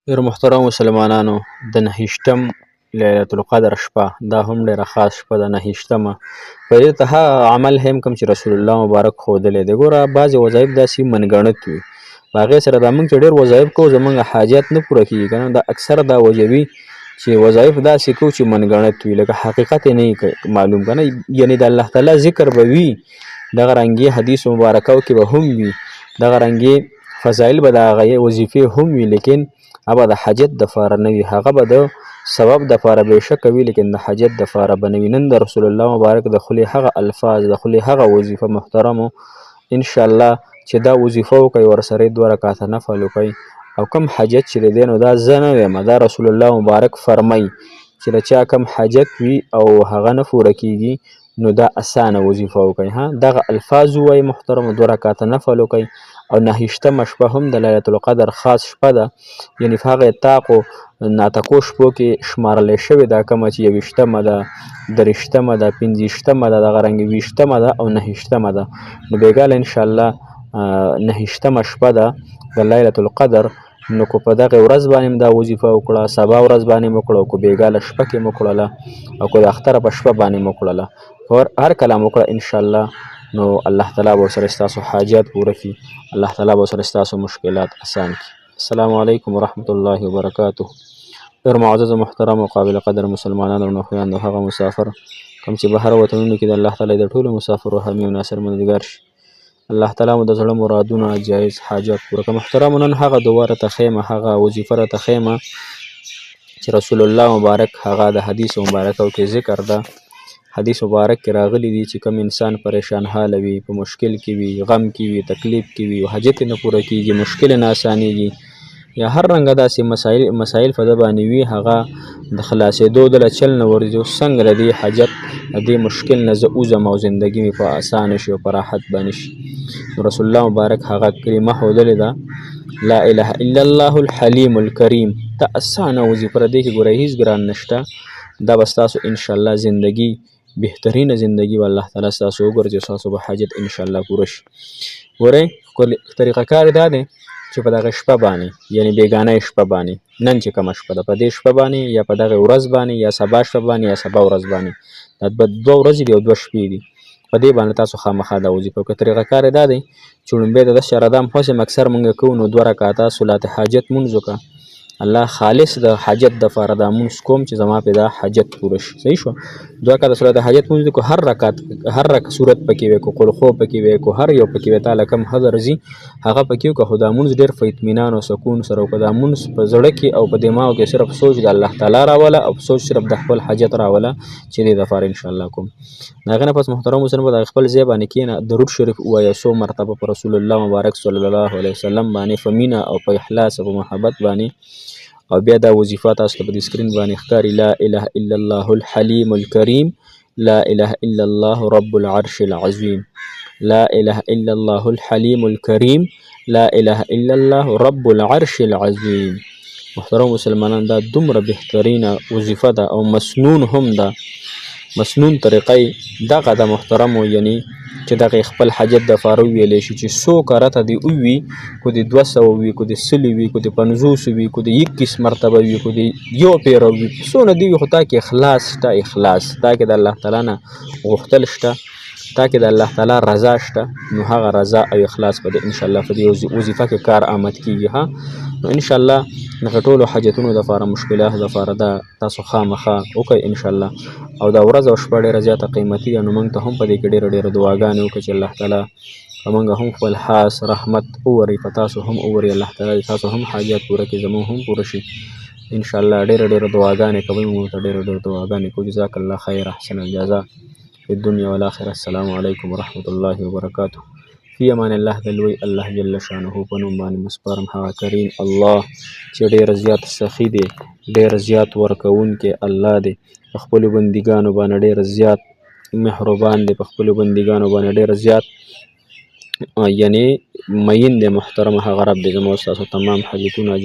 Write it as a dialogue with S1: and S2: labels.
S1: ډېر محترم مسلمانانو د 9 لیلة القدر شپه دا هم ډېره خاص شپه ده 9مه. په دې ته هغه عمل هم کوم چې رسول الله مبارک ښودلی دی. ګوره بعضې وظایف داسې منګڼت وي، په هغې سره دا موږ چې ډېر وظایف کوو زموږ حاجات نه پوره کېږي که نه. دا اکثر دا وجه وي چې وظایف داسې کوو چې منګڼت وي، لکه حقیقت یې نه وي معلوم که نه. یعنې د الله تعالی ذکر به وي، دغه رنګې حدیث مبارکو کې به هم وي، دغه رنګې فضایل به د هغې وظیفې هم وي، لیکن هغه د حاجت دپاره نه وي، هغه به د ثواب دپاره بېشکه وي، لیکن د حاجت دپاره به نه وي. نن د رسول الله مبارک د خولې هغه الفاظ، د خولې هغه وظیفه محترمو انشاءالله چې دا وظیفه وکئ، ورسره یې 2 رکعته نفل وکئ. او کم حاجت چې دی نو دا زه نه وایم، دا رسول الله مبارک فرمی چې د چا کم حاجت وي او هغه نه پوره کېږي نو دا اسانه وظیفه وکئ. دغه الفاظ ووایئ محترمو، 2 رکعته نفل وکئ. او 9مه شپه هم د لیلة القدر خاص شپه ده، یعنې په هغه اطاقو ناتکو شپو کې شمارلی شوې ده، کومه چې 21مه ده، 23مه ده، 25مه ده، دغه رنګې 20مه ده او 9مه ده. نو بېګاله انشاءالله 9مه شپه ده د لیلة القدر. نو که په دغې ورځ باندې هم دا وظیفه وکړه، سبا ورځ باندې هم وکړه، او که بېګاله شپه کې هم وکړله، او که د اختره په شپه باندې هم وکړله، هر کله هم وکړه انشاءالله نو الله تعالی به ورسره ستاسو حاجات پوره کړي، الله تعالی به ورسره ستاسو مشکلات اسان کړي. السلام علیکم ورحمة الله وبرکاته. ډېر معزز محترم او قابل قدر مسلمانان او خویندو، هغه مسافر کوم چې بهر وطنونو کې د الله تعالی د ټولو مسافرو حامی او ناصر مددګار شي. الله تعالی مو د زړه مرادونه جایز حاجات پوره کړه. محترمو نن هغه دعا راته ښیمه، هغه وظیفه راته ښیمه چې رسول الله مبارک هغه د حدیث مبارکو کې ذکر ده. حدیث مبارک کې راغلی دي چې کوم انسان پریشان حاله وي، په مشکل کې وي، غم کې وي، تکلیف کې وي، حاجت یې نه پوره کېږي، مشکل یې نه اسانېږي، یا هر رنګه داسې مسایل په ده باندې وي، هغه د خلاصېدو د له چل نه ورځي. څنګه د دې حاجت د دې مشکل نه زه وځم او زندګي مې په اسانه شي او په راحت باندې شي. رسول الله مبارک هغه کلمه ښودلې ده، لا اله الا الله الحلیم الکریم. دا اسانه وظیفه ده، دې کې ګوره هېڅ ګران نشته. دا به ستاسو انشاءالله زندګي بهترینه زندګي به الله تعالی ستاسو وګرځي، ستاسو به حاجت انشاءالله پوره شي. ګورئ طریقه کار دا دی چې په دغه شپه باندې، یعنې بېګانۍ شپه باندې، نن چې کومه شپه ده په دې شپه باندې یا په دغې ورځ باندې یا سبا شپه باندې یا سبا ورځ باندې، دا 2 ورځې دي او 2 شپې دي، په دې باندې تاسو خامخا دا وظیفه وکړئ. طریقه کار یې دا دی چې لومبی د 10 رده مخوسم اکثر مونږ کوو، نو 2 رکعته صلات حاجت مونځ وکړه، الله خالص د حاجت دپاره دا مونځ کوم چې زما پې دا حاجت پوره شي. صحیح شوه. 2 رکعته صلات حاجت مونځ وکړو، هر رکعت صورت پکې وی کو، قل هو پکې وی کو، هر یو پکې وی تعالی کوم ښه درځي هغه پکې وکړه. خو دا مونځ ډېر په اطمینان او سکون سره وکړه. دا مونځ په زړه کې او په دماغ کې صرف سوچ د الله تعالی راوله او سوچ صرف د خپل حاجت راوله چې دې دپاره انشاءالله کوم. د هغې نه پس محترم مسلمان په خپل ځای باندې کښېنه، درود شریف ووایه 100 مرتبه په رسول الله مبارک صلی الله علیه وسلم باندې، په مینه او په اخلاص او په محبت باندې. او بیا دا وظیفه تاسو ته په دې سکرین باندې ښکاري، لا اله الا الله الحلیم الکریم، لا اله الا الله رب العرش العظیم، لا اله الا الله الحلیم الکریم، لا اله الا الله رب العرش العظیم. محترم مسلمانان دا دومره بهترینه وظیفه ده او مسنون هم ده، مسنون طریقه دغه د محترمو، یعنی چې دغه خپل حاجت دپاره وویلی شي چې څو کرته دې ووي، کو دې 200 وي، کو دې 100 وي، کو دې 50 وي، کو دې 21 مرتبه وي، کو دې 1 پیره وي، څونه دې وي، خو تا کې اخلاص شته، اخلاص تا کې د الله تعالی نه غوښتل شته، تا کې د الله تعالی رضا شته، نو هغه رضا او اخلاص به د انشاءالله په دې وظیفه کې کار آمد کېږي. نو انشاءالله دغه ټولو حاجتونو دپاره، مشکلاتو دپاره دا تاسو خامخا وکئ انشاءالله. او دا ورځ او شپه ډېره زیاته قیمتي ده، نو موږ ته هم په دې کې ډېره دعاګانې وکړئ چې الله تعالی په موږ هم خپل خاص رحمت ووري، په تاسو هم ووري، الله تعالی تاسو هم حاجات پوره کړي، زموږ هم پوره شي انشاءالله. ډېره دعاګانې کوئ، موږ ته ډېره دعاګانې کوو. جزاک الله خیر، احسن الجزاء فی الدنیا والآخرة. السلام علیکم ورحمة الله وبرکاته. فی امان الله. د لوی الله جل شانه په نوم باندې مسپارم هغه کریم الله چې ډېر زیات سخي دی، ډېر زیات ورکوونکی الله دی، په خپلو بندګانو باندې ډېر زیات مهربان دی، په خپلو بندګانو باندې ډېر زیات یعنې مین دی. محترم هغه رب دی زموږ ستاسو تمام حاجتونه